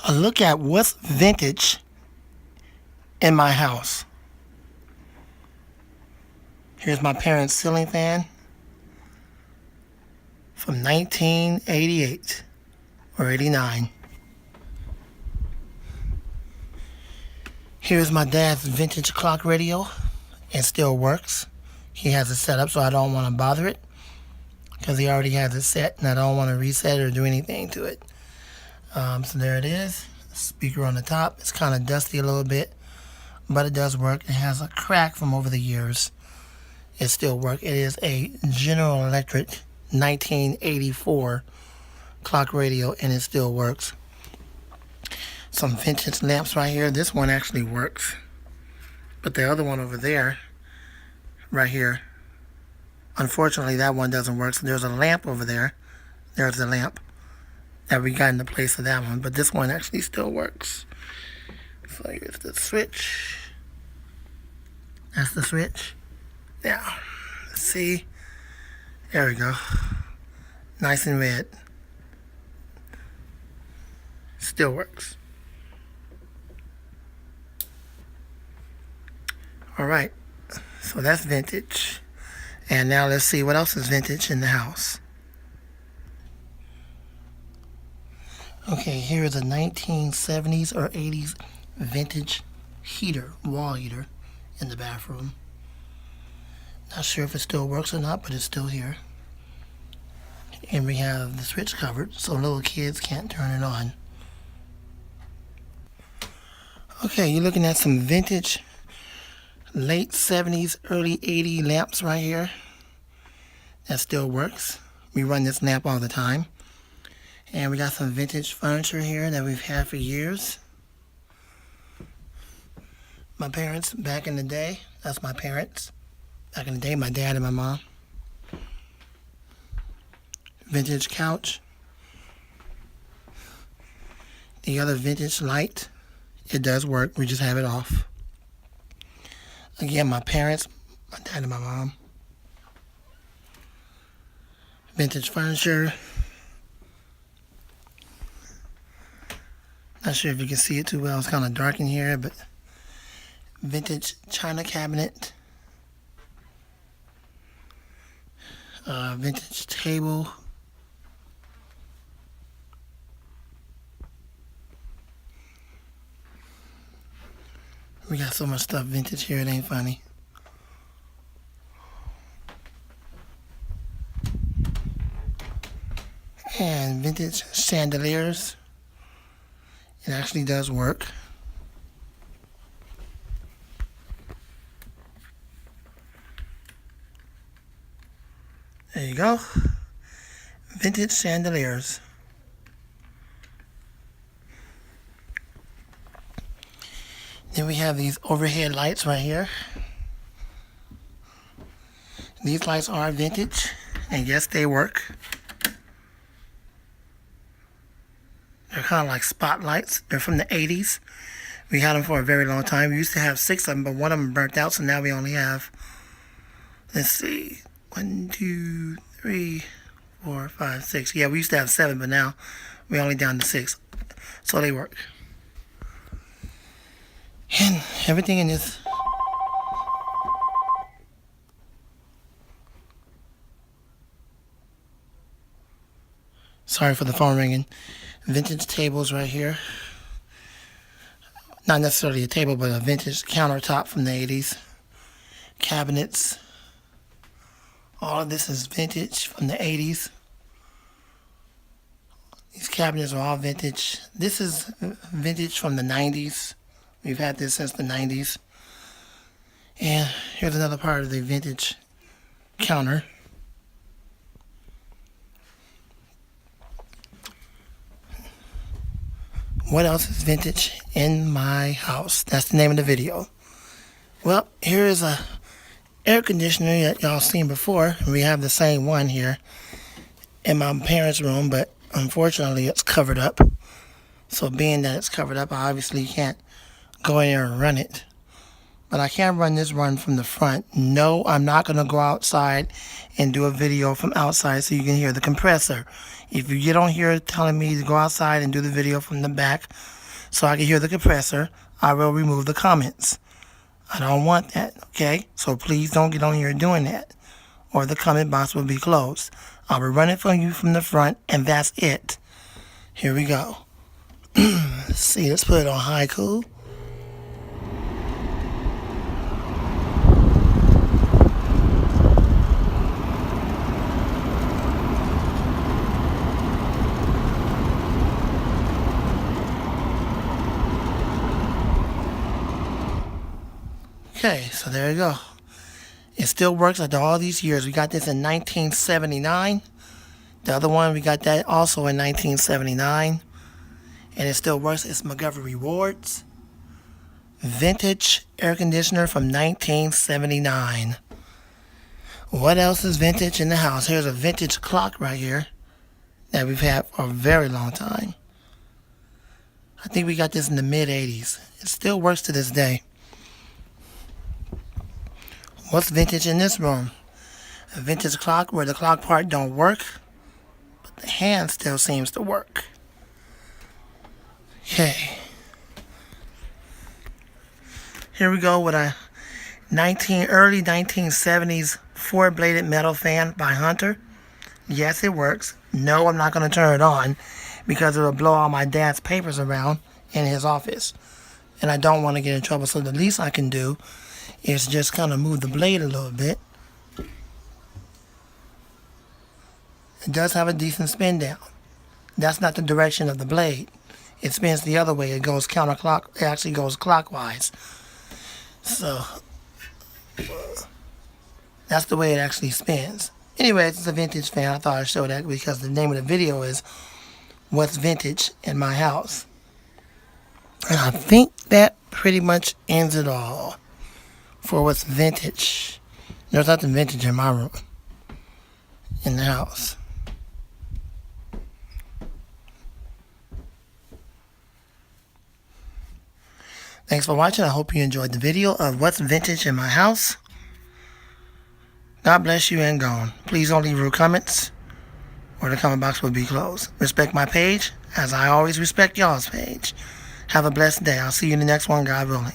a look at what's vintage in my house. Here's my parents' ceiling fan from 1988 or 89. Here's my dad's vintage clock radio. It still works. He has it set up so I don't want to bother it because he already has it set and I don't want to reset or do anything to it. So there it is. Speaker on the top. It's kind of dusty a little bit, but it does work. It has a crack from over the years. It still works. It is a General Electric 1984 clock radio and it still works. Some vintage lamps right here. This one actually works, but the other one over there, right here, unfortunately that one doesn't work. So there's a lamp over there. There's the lamp that we got in the place of that one, but this one actually still works. So here's the switch. That's the switch. Now, let's see. There we go. Nice and red. Still works. Alright, so that's vintage. And now let's see what else is vintage in the house. Okay, here's a 1970s or 80s vintage heater, wall heater in the bathroom. Not sure if it still works or not, but it's still here. And we have the switch covered so little kids can't turn it on. Okay, you're looking at some vintage late 70s, early 80s lamps right here. That still works. We run this lamp all the time. And we got some vintage furniture here that we've had for years. My parents back in the day. That's my parents. Back in the day, my dad and my mom. Vintage couch. The other vintage light. It does work. We just have it off. Again, my parents, my dad and my mom. Vintage furniture. Not sure if you can see it too well. It's kind of dark in here, but vintage china cabinet. Vintage table. We got so much stuff vintage here, it ain't funny. And vintage chandeliers. It actually does work. There you go. Vintage chandeliers. Then we have these overhead lights right here. These lights are vintage, and yes, they work. They're kind of like spotlights. They're from the 80s. We had them for a very long time. We used to have 6 of them, but one of them burnt out, so now we only have, let's see, 1, 2, 3, 4, 5, 6. Yeah, we used to have 7, but now we're only down to 6. So they work. And everything in this sorry for the phone ringing. Vintage tables right here. Not necessarily a table, but a vintage countertop from the 80s. Cabinets. All of this is vintage from the 80s. These cabinets are all vintage. This is vintage from the 90s. We've had this since the 90s. And here's another part of the vintage counter. What else is vintage in my house? That's the name of the video. Well, here is a air conditioner that y'all seen before. We have the same one here in my parents' room, but unfortunately it's covered up. So being that it's covered up, I obviously can't go in there and run it. But I can run this one from the front. No, I'm not going to go outside and do a video from outside so you can hear the compressor. If you get on here telling me to go outside and do the video from the back, so I can hear the compressor, I will remove the comments. I don't want that, okay? So please don't get on here doing that, or the comment box will be closed. I will run it for you from the front, and that's it. Here we go. Let's see, let's put it on haiku. Okay, so there you go. It still works after all these years. We got this in 1979. The other one, we got that also in 1979. And it still works. It's McGovern Rewards. Vintage air conditioner from 1979. What else is vintage in the house? Here's a vintage clock right here that we've had for a very long time. I think we got this in the mid-80s. It still works to this day. What's vintage in this room? A vintage clock where the clock part don't work, but the hand still seems to work. Okay. Here we go with a early 1970s four-bladed metal fan by Hunter. Yes, it works. No, I'm not going to turn it on because it will blow all my dad's papers around in his office. And I don't want to get in trouble, so the least I can do is just kind of move the blade a little bit. It does have a decent spin down. That's not the direction of the blade. It spins the other way. It goes it actually goes clockwise. So that's the way it actually spins. Anyway, it's a vintage fan. I thought I'd show that because the name of the video is What's Vintage in My House. And I think that pretty much ends it all for what's vintage. There's nothing vintage in my room, in the house. Thanks for watching. I hope you enjoyed the video of what's vintage in my house. God bless you and gone. Please don't leave rude comments or the comment box will be closed. Respect my page as I always respect y'all's page. Have a blessed day. I'll see you in the next one, God willing.